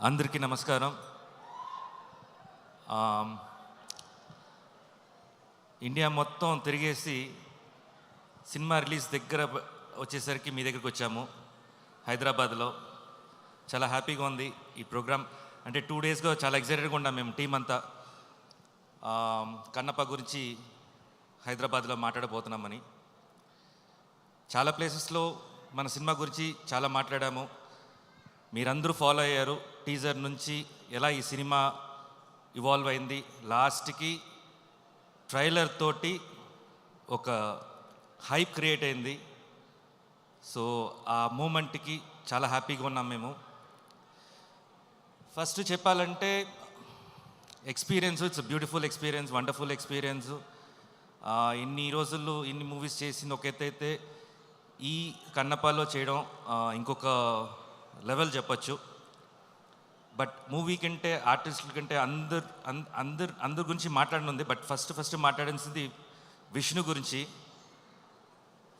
అందరికీ నమస్కారం. ఇండియా మొత్తం తిరిగేసి సినిమా రిలీజ్ దగ్గర వచ్చేసరికి మీ దగ్గరికి వచ్చాము హైదరాబాద్లో. చాలా హ్యాపీగా ఉంది ఈ ప్రోగ్రామ్. అంటే 2 డేస్గా చాలా ఎక్సైటెడ్గా ఉన్నాం మేము టీం అంతా. కన్నప్ప గురించి హైదరాబాద్లో మాట్లాడబోతున్నామని. చాలా ప్లేసెస్లో మన సినిమా గురించి చాలా మాట్లాడాము. మీరందరూ ఫాలో అయ్యారు. టీజర్ నుంచి ఎలా ఈ సినిమా ఇవాల్వ్ అయింది, లాస్ట్కి ట్రైలర్ తోటి ఒక హైప్ క్రియేట్ అయింది. సో ఆ మూమెంట్కి చాలా హ్యాపీగా ఉన్నాం మేము. ఫస్ట్ చెప్పాలంటే experience, it's beautiful experience, wonderful experience. ఇన్ని రోజులు ఇన్ని మూవీస్ చేసింది ఒక ఎత్తు అయితే, ఈ కన్నప్పలో చేయడం ఇంకొక లెవెల్ చెప్పచ్చు. బట్ మూవీ కంటే ఆర్టిస్టుల కంటే అందరి గురించి మాట్లాడనుంది. బట్ ఫస్ట్ మాట్లాడాల్సింది విష్ణు గురించి.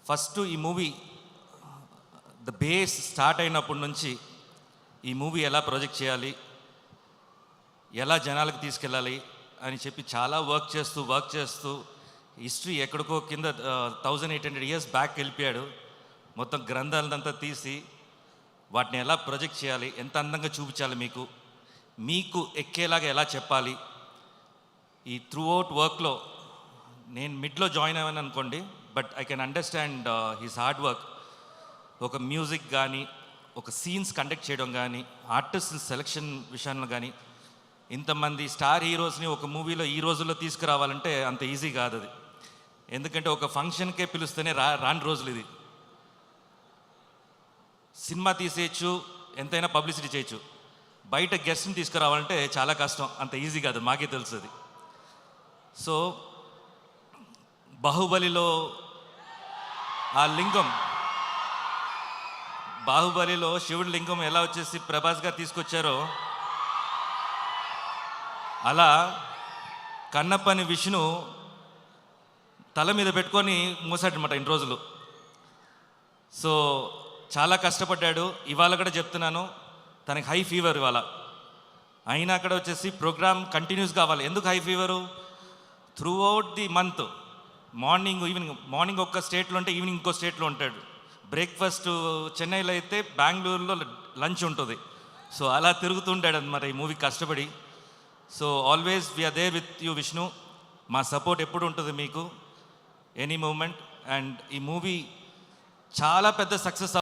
ఫస్ట్ ఈ మూవీ ద బేస్ స్టార్ట్ అయినప్పటి నుంచి ఈ మూవీ ఎలా ప్రొజెక్ట్ చేయాలి, ఎలా జనాలకు తీసుకెళ్ళాలి అని చెప్పి చాలా వర్క్ చేస్తూ హిస్టరీ ఎక్కడికో కింద 1800 years బ్యాక్ వెళ్ళిపోయాడు. మొత్తం గ్రంథాలంతా తీసి వాటిని ఎలా ప్రొజెక్ట్ చేయాలి, ఎంత అందంగా చూపించాలి, మీకు ఎక్కేలాగా ఎలా చెప్పాలి. ఈ త్రూ అవుట్ వర్క్లో నేను మిడ్లో జాయిన్ అయ్యాను అనుకోండి, but I can understand his hard work. ఒక మ్యూజిక్ కానీ, ఒక సీన్స్ కండక్ట్ చేయడం కానీ, ఆర్టిస్ట్ సెలెక్షన్ విషయంలో కానీ, ఇంతమంది స్టార్ హీరోస్ని ఒక మూవీలో ఈ రోజుల్లో తీసుకురావాలంటే అంత ఈజీ కాదు అది. ఎందుకంటే ఒక ఫంక్షన్కే పిలుస్తేనే రాని రోజులు ఇది. సినిమా తీసేయచ్చు, ఎంతైనా పబ్లిసిటీ చేయొచ్చు. బయట గెస్ట్ని తీసుకురావాలంటే చాలా కష్టం, అంత ఈజీ కాదు, మాకే తెలుసు అది. సో బాహుబలిలో ఆ లింగం, బాహుబలిలో శివుడి లింగం ఎలా వచ్చేసి ప్రభాస్ గారు తీసుకొచ్చారో, అలా కన్నప్పని విష్ణు తల మీద పెట్టుకొని మూసాడనమాట ఇన్ని రోజులు. సో చాలా కష్టపడ్డాడు. ఇవాళ కూడా చెప్తున్నాను, తనకి హై ఫీవర్ ఇవాళ. అయినా అక్కడ వచ్చేసి ప్రోగ్రామ్ కంటిన్యూస్ కావాలి. ఎందుకు high fever? Through out the month morning ఒక్క స్టేట్లో ఉంటే ఈవినింగ్ ఇంకో స్టేట్లో ఉంటాడు. బ్రేక్ఫాస్ట్ చెన్నైలో అయితే బెంగళూరులో లంచ్ ఉంటుంది. సో అలా తిరుగుతుంటాడు అన్నమాట ఈ మూవీ కష్టపడి. So always we're there with you Vishnu. మా సపోర్ట్ ఎప్పుడు ఉంటుంది మీకు, ఎనీ మూమెంట్. అండ్ ఈ మూవీ చాలా పెద్ద సక్సెస్